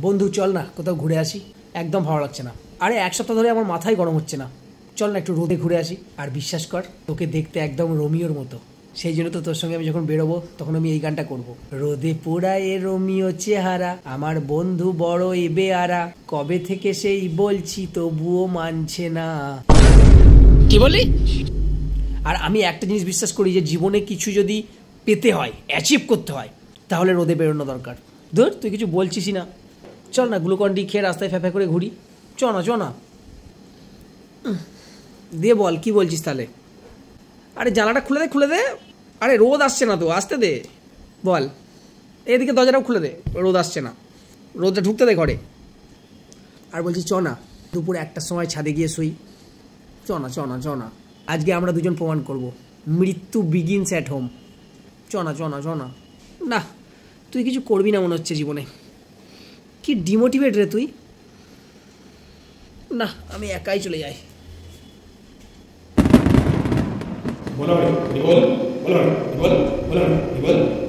বন্ধু চল না কোথাও ঘুরে আসি, একদম ভালো লাগছে না। আরে এক সপ্তাহ ধরে আমার মাথায় গরম হচ্ছে না, চল না একটু রোদে ঘুরে আসি। আর বিশ্বাস কর, তোকে দেখতে একদম রোমিওর মতো, সেই জন্য তো তোর সঙ্গে আমি যখন বেরোবো তখন আমি এই গানটা করব। রোদে পোড়ায় রোমিও চেহারা, আমার বন্ধু বড় এবে আরা, কবে থেকে সেই বলছি তবুও মানছে না। কি বলি? আর আমি একটা জিনিস বিশ্বাস করি যে জীবনে কিছু যদি পেতে হয়, অ্যাচিভ করতে হয়, তাহলে রোদে বেরোনো দরকার। ধর তুই কিছু বলছিসই না, চল না গ্লুকন ডি খেয়ে রাস্তায় ফ্যাফা করে ঘুরি। চ না চ না, দিয়ে বল কি বলছিস তাহলে। আরে জানালাটা খুলে দে খুলে দে, আরে রোদ আসছে না তো, আসতে দে। বল, এদিকে দরজাটাও খুলে দে, রোদ আসছে না, রোদটা ঢুকতে দে ঘরে। আর বলছি চ না দুপুর 1টার সময় ছাদে গিয়ে শুই। চ না চ না চ না, আজকে আমরা দুজন প্রমাণ করব মৃত্যু বিগিনস অ্যাট হোম। চ না চ না চ না। না, তুই কিছু করবি না মনে হচ্ছে জীবনে, কি ডিমোটিভেট রে তুই। না, আমি একাই চলে যাই। बोलो बोलो बोलो बोलो बोलो बोलो